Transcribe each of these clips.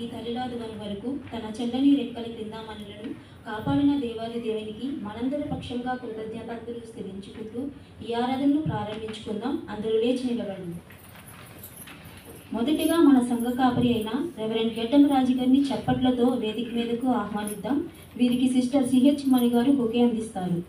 ఈ తల్లిలాదు వరకు తన చెల్లని రెక్కల క్రింద మనలను కాపాడిన దేవాది దేవునికి మనందరి పక్షంగా కృతజ్ఞతలు స్థిరించుకుంటూ ఈ ఆరాధనను ప్రారంభించుకుందాం. అందరూ లేచి నిలబడండి. మొదటిగా మన సంఘ కాపరి అయిన రెవరెండ్ గెడ్డం రాజు గారిని చప్పట్లతో వేదిక మీదకు ఆహ్వానిద్దాం. వీరికి సిస్టర్ సిహెచ్ మణి గారు బొకే అందిస్తారు.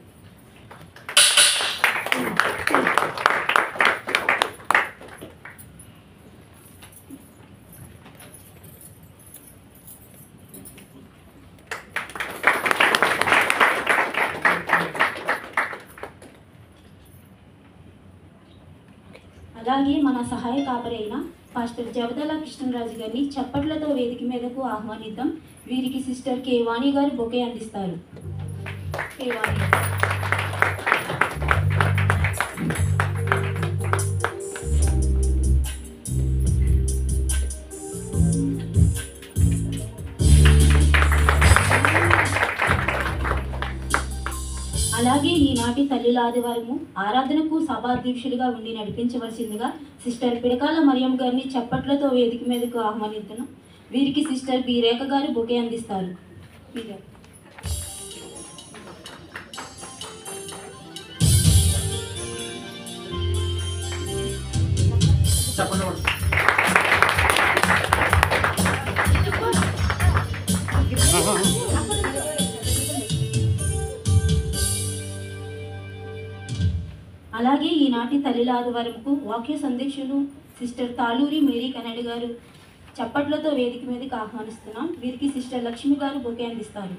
అలాగే మన సహాయ కాపరి అయిన పాస్టర్ జవదల కృష్ణరాజు గారిని చప్పట్లతో వేదిక మీదకు ఆహ్వానిద్దాం. వీరికి సిస్టర్ కే వాణి గారు బొకే అందిస్తారు. కే వాణి. అలాగే ఈనాటి తల్లుల ఆదివారము ఆరాధనకు సభాధ్యక్షులుగా ఉండి నడిపించవలసిందిగా సిస్టర్ పిడకాల మరియం గారిని చప్పట్లతో వేదిక మీదకు ఆహ్వానిద్దాం. వీరికి సిస్టర్ బి రేఖ గారు బొకే అందిస్తారు. అలాగే ఈనాటి తల్లిల ఆదివారంకు వాక్య సందేశులు సిస్టర్ తాళూరి మేరీ కన్నడి గారు చప్పట్లతో వేదిక మీదకి ఆహ్వానిస్తున్నాం. వీరికి సిస్టర్ లక్ష్మి గారు బొకే అందిస్తారు.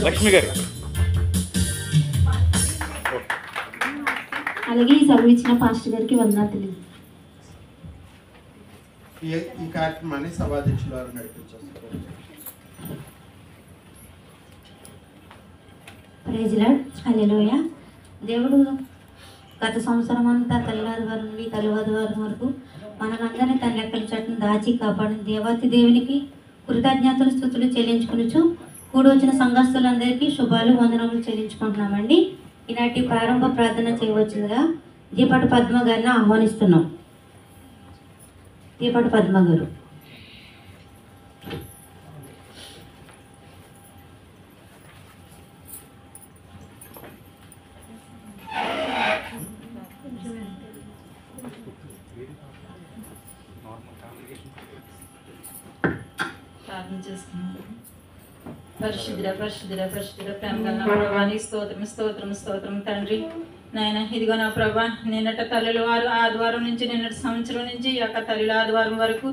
లక్ష్మి గారు. అలాగే ఈ సభ ఇచ్చిన పాస్టర్ గారికి వందనాలు. ఈ కార్యక్రమాన్ని సభాధ్యక్షుల వారు నడిపించారు. Praise lord. హల్లెలూయా. దేవుడు గత సంవత్సరం అంతా తల్లివారం నుండి తల్లివారం వరకు మనలందరినీ తన లెక్కల చట్టం దాచి కాపాడిన దేవాతి దేవునికి కృతజ్ఞతలు స్తుతులు చెల్లించుకునుచు కూడి వచ్చిన సంఘస్థులందరికీ శుభాలు వందనములు చెల్లించుకుంటున్నామండి. ఈనాటి ప్రారంభ ప్రార్థన చేయవచ్చుగా దీపటి పద్మ గారిని ఆహ్వానిస్తున్నాం. దీపటి పద్మ గారు. ప్రార్థన చేసుకున్నాం. పరిశుద్ధుడ పరిశుద్ధుడ పరిశుద్ధుడ ప్రేమ గల నా ప్రభా నీ స్తోత్రం స్తోత్రం స్తోత్రం తండ్రి. నాయన ఇదిగో నా ప్రభా నిన్నట తల్లుల వారు ఆదివారం నుంచి నిన్నటి సంవత్సరం నుంచి ఈ యొక్క తల్లుల ఆదివారం వరకు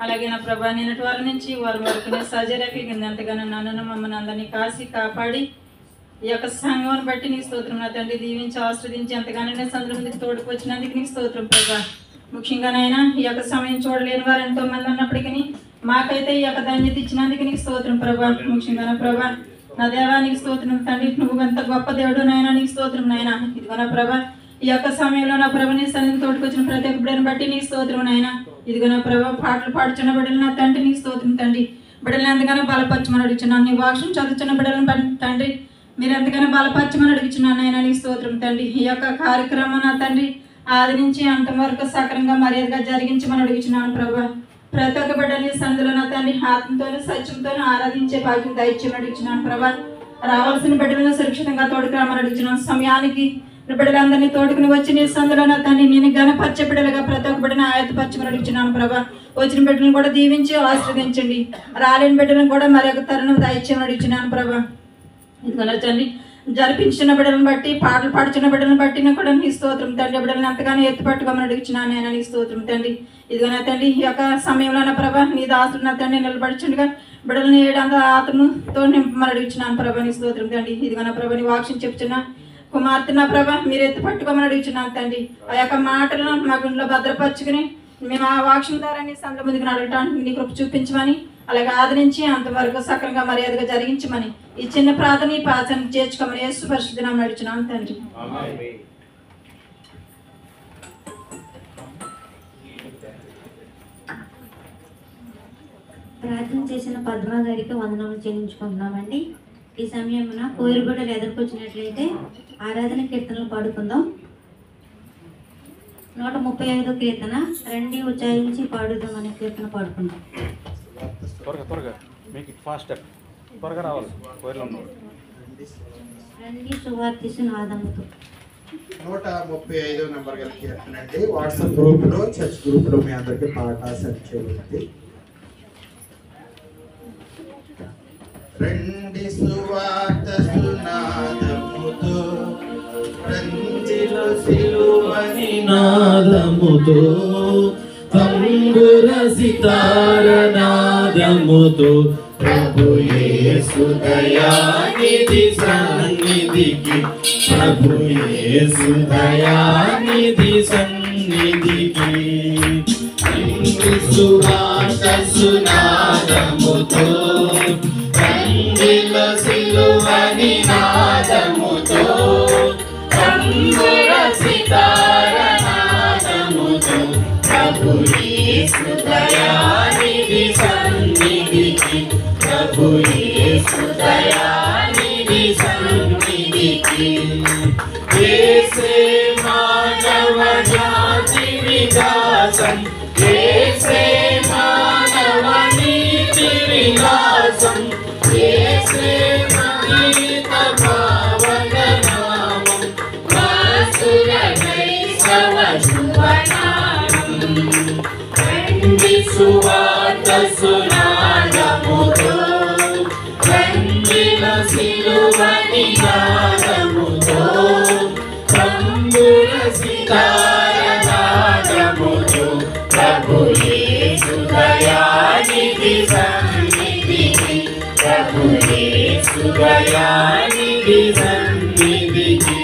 అలాగే నా ప్రభా నిన్నటి వారం నుంచి వారం వరకు నేను సజరకి ఎంతగానో నన్ను మమ్మల్ని అందరినీ కాసి కాపాడి ఈ యొక్క సంఘం బట్టి నీ స్తోత్రం నా తండ్రి దీవించి ఆస్వాదించి ఎంతగానో నేను సందర్భం మందికి తోడుకు వచ్చినందుకు నీ స్తోత్రం ప్రభా. ముఖ్యంగా నాయన ఈ యొక్క సమయం చూడలేని వారు ఎంతో మంది ఉన్నప్పటికీ మాకైతే ఈ యొక్క ధన్యత ఇచ్చినందుకు నీకు స్తోత్రం ప్రభా. ముఖ్యంగా నా ప్రభా నా దేవానికి స్తోత్రం తండ్రి. నువ్వు ఎంత గొప్ప దేవుడు నాయన నీకు స్తోత్రం నాయన. ఇదిగో నా ప్రభా ఈ యొక్క సమయంలో నా ప్రభ నీ సన్నిధిని తోడుకొచ్చిన ప్రతి ఒక్క బిడ్డను బట్టి నీ స్తోత్రం నాయన. ఇదిగో నా ప్రభా పాటలు పాడుచున్న బిడ్డలు నా తండ్రి నీ స్తోత్రం తండ్రి. బిడ్డలు ఎంతగానో బలపరచమని అడుగుచున్నాను. నీ వాక్యం చదువుతున్న బిడ్డలను తండ్రి మీరు ఎంతగానో బలపరచమని అడుగుచున్నాను నాయన నీ స్తోత్రం తండ్రి. ఈ యొక్క కార్యక్రమం నా తండ్రి ఆది నుంచి అంతం వరకు సక్రంగా మర్యాదగా జరిగించమని అడుగుచున్నాను ప్రభా. ప్రతి ఒక్క బిడ్డని సందులో నా తండ్రి ఆత్మతోనూ సత్యంతోనూ ఆరాధించే భాగ్యం దయచేయమని అడుగుచున్నాను ప్రభా. రావాల్సిన బిడ్డలను సురక్షితంగా తోడుకురామని అడుగుచున్నాను. సమయానికి బిడ్డలందరినీ తోడుకుని వచ్చి నీ సందులో నా తండ్రి నేను ఘనపరిచే బిడ్డలుగా ప్రతి ఒక్క బిడ్డను ఆయత్తపరచమని అడుగుచున్నాను ప్రభా. వచ్చిన బిడ్డలను కూడా దీవించి ఆశీర్వదించండి. రాలేని బిడ్డలను కూడా మరి ఒక తరుణం దయచేయమని అడుగుచున్నాను ప్రభా. ఇదిగో నా తండ్రి జరిపించిన బిడ్డలను బట్టి పాటలు పాడుచున్న బిడ్డలను బట్టి కూడా నీ స్తోత్రం తండ్రి. బిడ్డలను ఎంతగానో ఎత్తుపట్టుకోమని అడుగుచున్నాను నేను నీ స్తోత్రం తండ్రి. ఇదిగో నా తండ్రి ఈ యొక్క సమయంలో నా ప్రభా నీ దాసుడు నా తండ్రి నిలబడుచుండగా బిడ్డలను ఏడంత ఆత్మతో నింపమని అడుగుచున్నాను ప్రభా నీ స్తోత్రం తండ్రి. ఇదిగో నా ప్రభా నీ వాక్యం చెప్తున్నా కుమార్తె నా ప్రభా మీరు ఎత్తు పట్టుకోమని అడుగుచున్నాను తండ్రి. ఆ యొక్క మాటలను మా గుండెలో భద్రపరుచుకుని మేము ఆ వాక్యం ద్వారా నీ సందులో ముందుకు నడవటానికి నీ కృప చూపించమని అలాగే ఆదరించి అంతవరకు సక్రంగా మర్యాదగా జరిగించమని ఈ చిన్న ప్రార్థన ఈ ప్రార్థన చేర్చుకోమని యేసు పరిశుద్ధ నామమున అడుగుచున్నాను తండ్రి. ప్రార్థన చేసిన పద్మ గారికి వందనములు చెల్లించుకుంటున్నామండి. ఈ సమయమున కోయిలబిడ్డలు ఎదుర్కొచ్చినట్లయితే ఆరాధన కీర్తనలు పాడుకుందాం. 135వ కీర్తన, రండి ఉచ్చారించి పాడుదాం అనే కీర్తన పాడుకుందాం. త్వరగా మీకు ఫాస్ట్ త్వరగా రావాలి. రండి సువార్తిసు నాదముతో. 135 నెంబర్ గల కీర్తన అండి. వాట్సాప్ గ్రూప్లో, చర్చ్ గ్రూప్లో మీ అందరికీ పాట సెర్చ్ చేయండి. రండి సువార్త సునాదముతో, రంజిలో సిలువని నాదముతో, తంబుర సితార నాదముతో, ప్రభు యేసు దయానిధి సన్నిధికి, ప్రభు యేసు దయానిధి సన్నిధికి, రండి సువార్త సునాదముతో, రంజిలో సిలువని నాదముతో, తంబుర సితార నాదముతో, ప్రభు యేసు దయానిధి సన్నిధికి, ప్రభు యేసు దయానిధి సన్నిధికి. యేసే మానవ జాతి వికాసం, యేసే మానవ నీతి విలాసం, యేసే మహిత పావన నామం, వాసుర నైసవ శుభనామం. రండి సువార్త సునాదముతో, రంజిలో సిలువని నాదముతో, తంబుర సితార నాదముతో, ప్రభు యేసు దయానిధి సన్నిధికి, ప్రభు యేసు దయానిధి సన్నిధికి.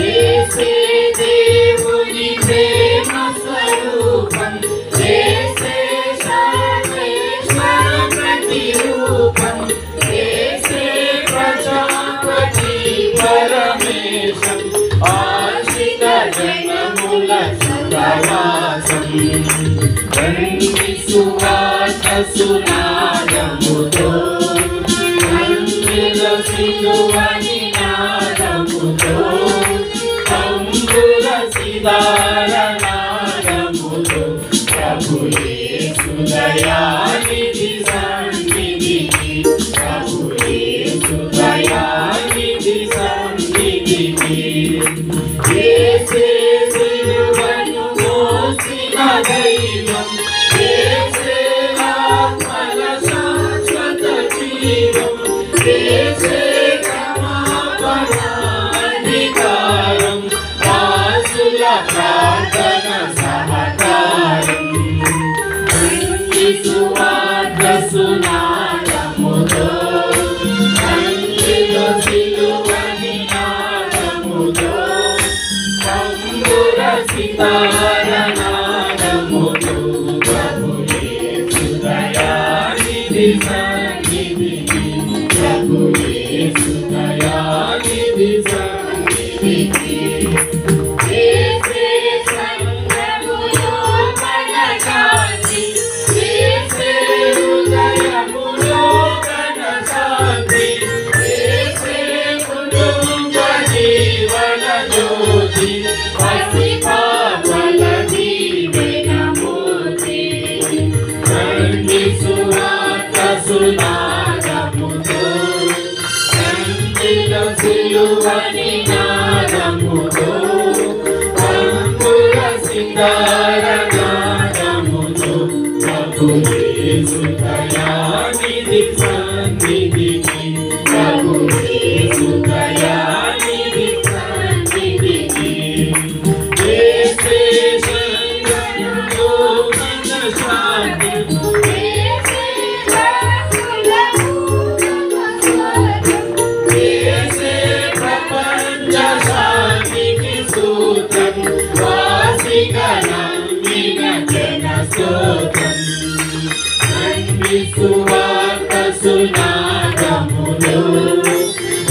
యేసే దేవుని ప్రేమ స్వరూపం, యేసే సర్వేశ్వర ప్రతిరూపం, యేసే ప్రజాపతి పరమేశం, ఆశ్రిత జనముల సుఖవాసం. రండి సువార్త సునాదముతో, రంజిలో సిలువని నాదముతో, తంబుర సితార నాదముతో, ప్రభు యేసు దయానిధి సన్నిధికి, ప్రభు యేసు దయానిధి సన్నిధికి. యేసే సిలువను మోసిన దైవం, యేసే ఆత్మల శాశ్వత జీవం, యేసే క్షమాపణాధికారం, వాసుల ప్రార్థన సహకారం. రండి సువార్త సునాదముతో, రంజిలో సిలువని నాదముతో, తంబుర సితార నాదముతో, ప్రభు యేసు దయానిధి సన్నిధికి, ప్రభు యేసు దయానిధి సన్నిధికి. యేసే సంగములో మన శాంతి, యేసే హృదయములో మన శాంతి, యేసే కుటుంబ జీవన జ్యోతి, పసి పాపల దీవెనమూర్తి. రండి సువార్త సునాదముతో, రంజిలో సిలువని నాదముతో, తంబుర సితార నాదముతో, ప్రభు యేసు దయానిధి సన్నిధికి, ప్రభు యేసు దయానిధి సన్నిధికి. యేసే సంగములో మన శాంతి, యేసే యేసే ప్రపంచ శాంతికి సూత్రం, వాసిగా నమ్మిన జన స్తోత్రం. రండి సువార్త సునాదములో,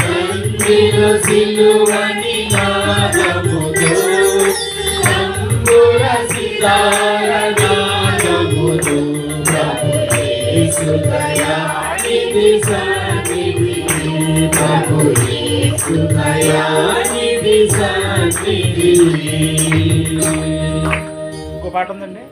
రంజిలో సిలువని నాదముతో, తంబుర సితార నాదముతో, ప్రభు సుదయానిధి సన్నిధి ప్రభు సుదయానిధి సన్నిధి. ఇంకో పాట ఉందండి.